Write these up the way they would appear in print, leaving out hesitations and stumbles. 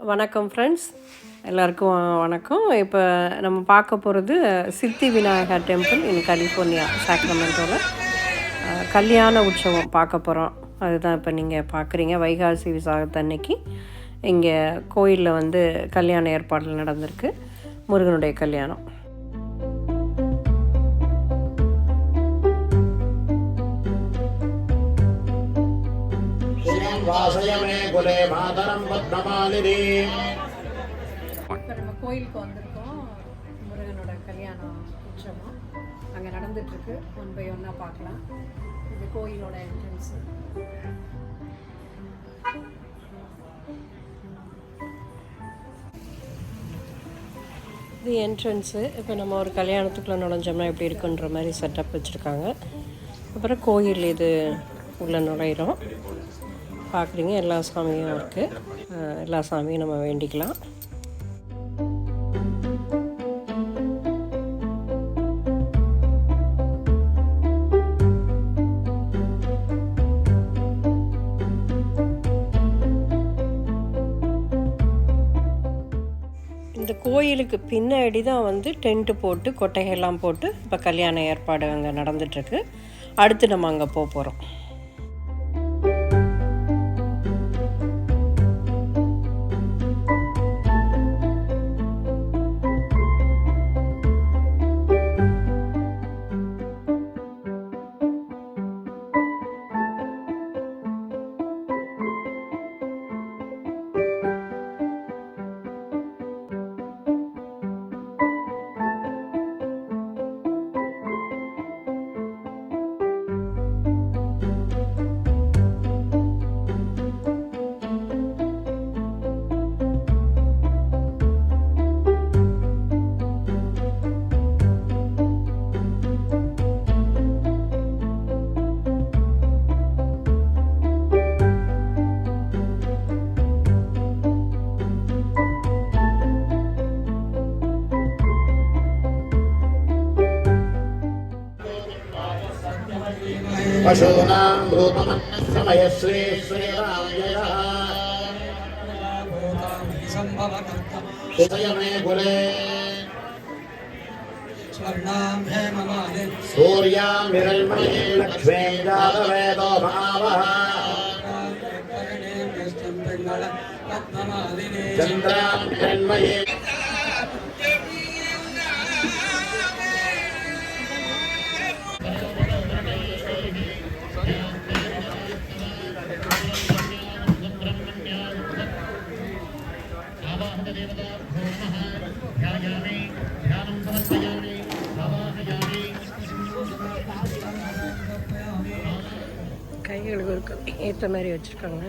வணக்கம் ஃப்ரெண்ட்ஸ், எல்லாருக்கும் வணக்கம். இப்போ நம்ம பார்க்க போகிறது Siddhi Vinayagar temple in California சாக்ரமெண்டோவில் கல்யாண உற்சவம் பார்க்க போகிறோம். அதுதான் இப்போ நீங்கள் பார்க்குறீங்க. வைகாசி விசாகத்தன்னைக்கு இங்கே கோயிலில் வந்து கல்யாண ஏற்பாடுகள் நடந்திருக்கு. முருகனுடைய கல்யாணம். இப்போ நம்ம கோயிலுக்கு வந்திருக்கோம். முருகனோட கல்யாணம் உற்சவம் அங்கே நடந்துட்டுருக்கு. ஒன் பை ஒன்னாக பார்க்கலாம். இது கோயிலோட என்ட்ரன்ஸு. இது என்ட்ரன்ஸு. இப்போ நம்ம ஒரு கல்யாணத்துக்குள்ளே நுழைஞ்சோம்னா எப்படி இருக்குன்ற மாதிரி செட்டப் வச்சுருக்காங்க. அப்புறம் கோயில் இது உள்ளே நுழையிறோம். பார்க்குறீங்க, எல்லா சாமியும் இருக்குது. எல்லா சாமியும் நம்ம வேண்டிக்கலாம். இந்த கோயிலுக்கு பின்னாடி தான் வந்து டென்ட்டு போட்டு கொட்டைகள்லாம் போட்டு இப்போ கல்யாண ஏற்பாடு அங்கே நடந்துகிட்ருக்கு. அடுத்து நம்ம அங்கே போகிறோம். पशूनां रूपमन्नसमयश्री श्रीरामजयः सुतयमे कुले सूर्यामिरल्मये लक्ष्मे जातवेदो भावः चन्द्रामिरल्मये கைகளுக்கு ஏற்ற மாதிரி வச்சுருக்காங்க.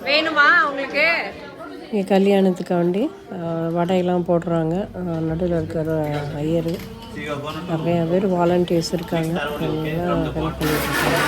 வேணுமா உங்களுக்கு? இங்கே கல்யாணத்துக்காண்டி வடையெல்லாம் போடுறாங்க. நடுவில் இருக்கிற ஐயர், நிறையா பேர் வாலண்டியர்ஸ் இருக்காங்க. எல்லாம் ஹெல்ப் பண்ணிட்டுருக்காங்க.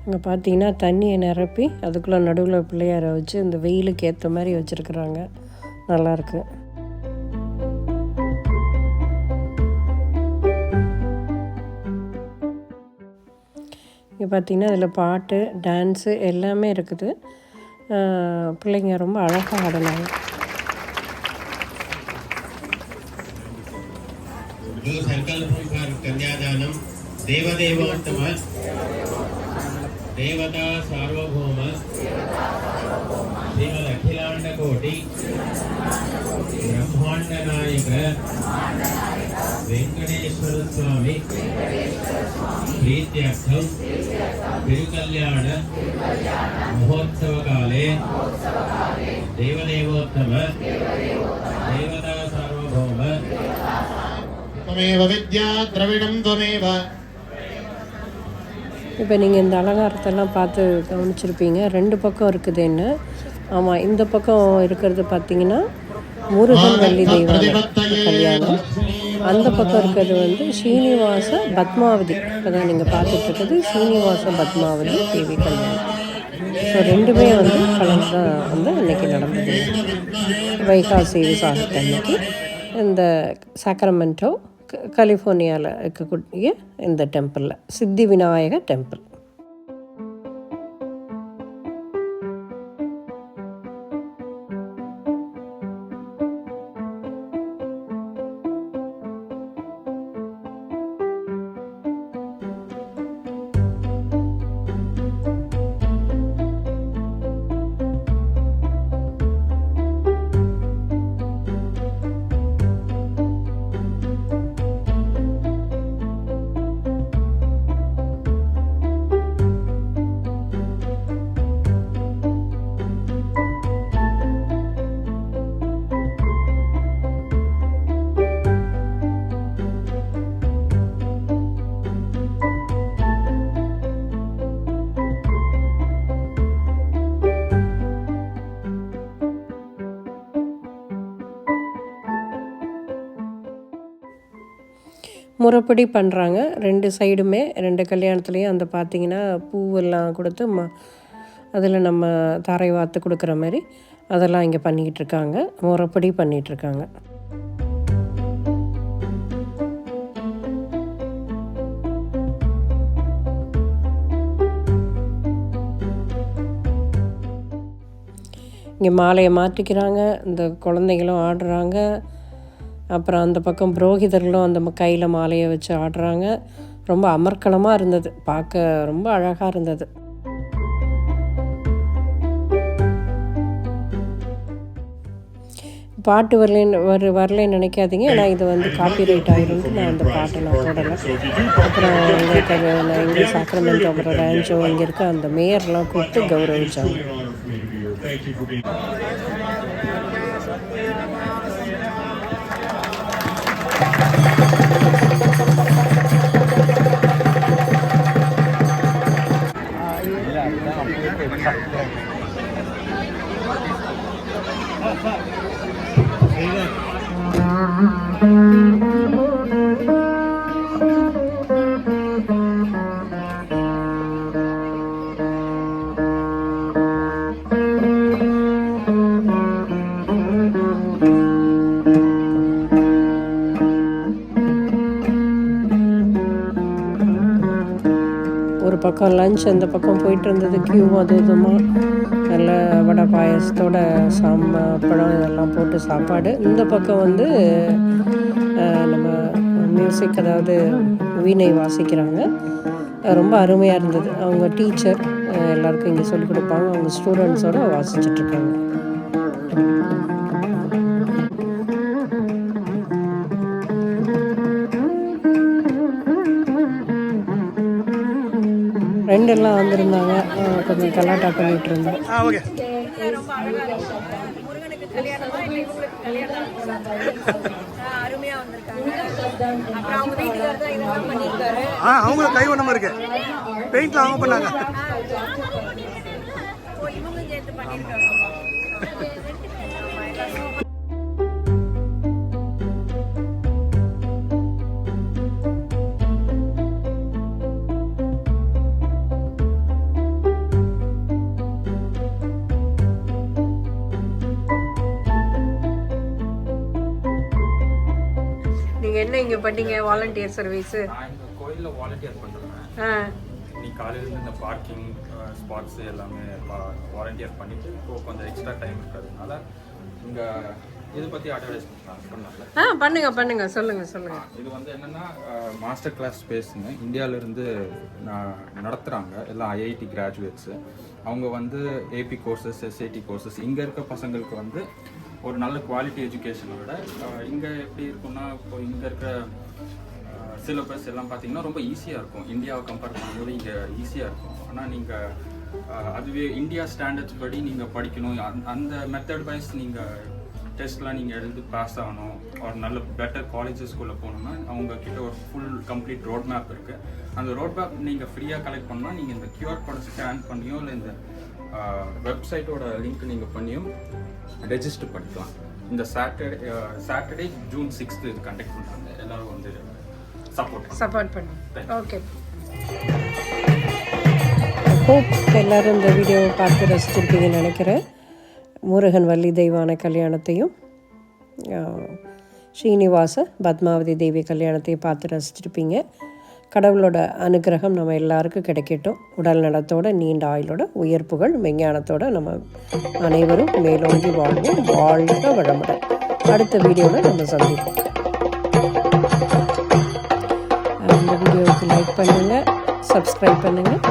அங்கே பார்த்தீங்கன்னா தண்ணியை நிரப்பி அதுக்குள்ளே நடுவில் பிள்ளையாரை வச்சு இந்த வெயிலுக்கு ஏற்ற மாதிரி வச்சுருக்குறாங்க. நல்லாயிருக்கு. இங்கே பார்த்தீங்கன்னா அதில் பாட்டு, டான்ஸு எல்லாமே இருக்குது. பிள்ளைங்க ரொம்ப அழகாக ஆடலாங்க. देवता सार्वभौम श्रीमद् अखिलांड கோடி பிரம்மாண்ட நாயக வெங்கடேஸ்வர சுவாமி प्रीत्यर्थं तिरुकल्याण महोत्सव काले देवदेवोत्तम देवता सार्वभौम त्वमेव विद्या द्रविणं त्वमेव. இப்போ நீங்கள் இந்த அலங்காரத்தெல்லாம் பார்த்து கவனிச்சிருப்பீங்க. 2 பக்கம் இருக்குது என்ன. ஆமாம், இந்த பக்கம் இருக்கிறது பார்த்தீங்கன்னா முருகன் வள்ளி தெய்வான கல்யாணம். அந்த பக்கம் இருக்கிறது வந்து ஸ்ரீனிவாச பத்மாவதி. இப்போ தான் நீங்கள் பார்த்துட்ருக்குது ஸ்ரீனிவாச பத்மாவதி தேவி கல்யாணம். ஸோ 2மே வந்து கலந்து தான் வந்து அன்றைக்கி நடந்தது. வைகாசி விசாகத்து அன்னைக்கு இந்த சாக்ரமெண்டோ கலிஃபோர்னியாவில் இருக்கக்கூடிய இந்த டெம்பிளில் சித்தி விநாயகர் டெம்பிள். முறைப்படி பண்ணுறாங்க 2 சைடுமே. 2 கல்யாணத்துலேயும் அந்த பார்த்திங்கன்னா பூவெல்லாம் கொடுத்து அதில் நம்ம தாரை வார்த்து கொடுக்குற மாதிரி அதெல்லாம் இங்கே பண்ணிக்கிட்டு இருக்காங்க. முறைப்படி பண்ணிகிட்ருக்காங்க. இங்கே மாலையை மாற்றிக்கிறாங்க. இந்த குழந்தைகளும் ஆடுறாங்க. அப்புறம் அந்த பக்கம் புரோகிதர்களும் அந்த கையில் மாலையை வச்சு ஆடுறாங்க. ரொம்ப அமர்க்களமாக இருந்தது, பார்க்க ரொம்ப அழகாக இருந்தது. பாட்டு வரலைன்னு நினைக்காதீங்க. ஏன்னா இது வந்து காப்பிரைட் ஆகிருந்துட்டு நான் அந்த பாட்டை நான் போடலை. அப்புறம் எங்களுக்கு நான் இங்கே சாக்ரமெண்டோ அப்புறம் ரேஞ்சோ இங்கே இருக்க அந்த மேயர்லாம் கூப்பிட்டு கௌரவிச்சாங்க. ஒரு பக்கம் லஞ்ச், அந்த பக்கம் போயிட்டு இருந்தது கியூ. அது இதுமாக நல்ல வடை பாயசத்தோட பழம் இதெல்லாம் போட்டு சாப்பாடு. இந்த பக்கம் வந்து நம்ம மியூசிக், அதாவது வீணை வாசிக்கிறாங்க. ரொம்ப அருமையாக இருந்தது. அவங்க டீச்சர் எல்லாருக்கும் இங்கே சொல்லிக் கொடுப்பாங்க. அவங்க ஸ்டூடெண்ட்ஸோடு வாசிச்சிட்ருக்காங்க. ஃப்ரெண்டெல்லாம் வந்திருந்தாங்க. கொஞ்சம் கலாட்டா பண்ணிகிட்டு இருந்தோம். அவங்களும் கை ஒண்ணு இருக்கு. பெயிண்ட்ல அவங்க பண்ணாங்க. என்ன இங்கே பண்ணீங்க வாலண்டியர் சர்வீஸு? நான் இந்த கோயிலில் வாலண்டியர் பண்ணுறேன். இன்னைக்கு காலையிலேருந்து இந்த பார்க்கிங் ஸ்பாட்ஸ் எல்லாமே வாலண்டியர் பண்ணிட்டு இப்போ கொஞ்சம் எக்ஸ்ட்ரா டைம் இருக்கிறதுனால இங்கே இதை பற்றி அட்வர்டைஸ்மெண்ட் பண்ணல. பண்ணுங்க சொல்லுங்க. இது வந்து என்னென்னா மாஸ்டர் கிளாஸ் ஸ்பேஸ்னு இந்தியாவிலேருந்து நடத்துகிறாங்க. எல்லாம் ஐஐடி கிராஜுவேட்ஸு. அவங்க வந்து ஏபி கோர்சஸ் எஸ்ஏடி கோர்சஸ் இங்கே இருக்க பசங்களுக்கு வந்து ஒரு நல்ல குவாலிட்டி எஜுகேஷனை விட இங்கே எப்படி இருக்குன்னா இப்போ இங்கே இருக்கிற சிலபஸ் எல்லாம் பார்த்தீங்கன்னா ரொம்ப ஈஸியாக இருக்கும். இந்தியாவை கம்பேர் பண்ணும்போது இங்கே ஈஸியாக இருக்கும். ஆனால் நீங்கள் அதுவே இந்தியா ஸ்டாண்டர்ட்ஸ் படி நீங்கள் படிக்கணும். அந்த மெத்தட் வைஸ் நீங்கள் டெஸ்ட்லாம் நீங்கள் எழுதி பாஸ் ஆகணும். ஒரு நல்ல பெட்டர் காலேஜஸ்குள்ளே போகணுன்னா அவங்கக்கிட்ட ஒரு ஃபுல் கம்ப்ளீட் ரோட் மேப் இருக்குது. அந்த ரோட் மேப் நீங்கள் ஃப்ரீயாக கலெக்ட் பண்ணால் நீங்கள் இந்த கியூஆர் கோடை ஸ்கேன் பண்ணியோ இல்லை இந்த வெப்சைட்டோட லிங்க் நீங்கள் பண்ணியும் ரெஜிஸ்டர் பண்ணிக்கலாம். இந்த சாட்டர்டே ஜூன் 6 இது கண்டக்ட் பண்ணுறாங்க. எல்லோரும் வந்து சப்போர்ட் பண்ணுங்க. ஓகே, ஹோப் எல்லோரும் இந்த வீடியோவை பார்த்து ரசிச்சிருப்பீங்கன்னு நினைக்கிறேன். முருகன் வள்ளி தெய்வான கல்யாணத்தையும் ஸ்ரீனிவாச பத்மாவதி தேவி கல்யாணத்தையும் பார்த்து ரசிச்சிருப்பீங்க. கடவுளோட அனுகிரகம் நம்ம எல்லாருக்கும் கிடைக்கட்டும். உடல் நலத்தோட நீண்ட ஆயுளோட உயர்ப்புகள் மெஞ்ஞானத்தோட நம்ம அனைவரும் மேலோங்கி வாழ்வோம். வாழ்க வளமுடன். அடுத்த வீடியோவில் நம்ம சந்திப்போம். இந்த வீடியோவுக்கு லைக் பண்ணுங்கள், சப்ஸ்கிரைப் பண்ணுங்கள்.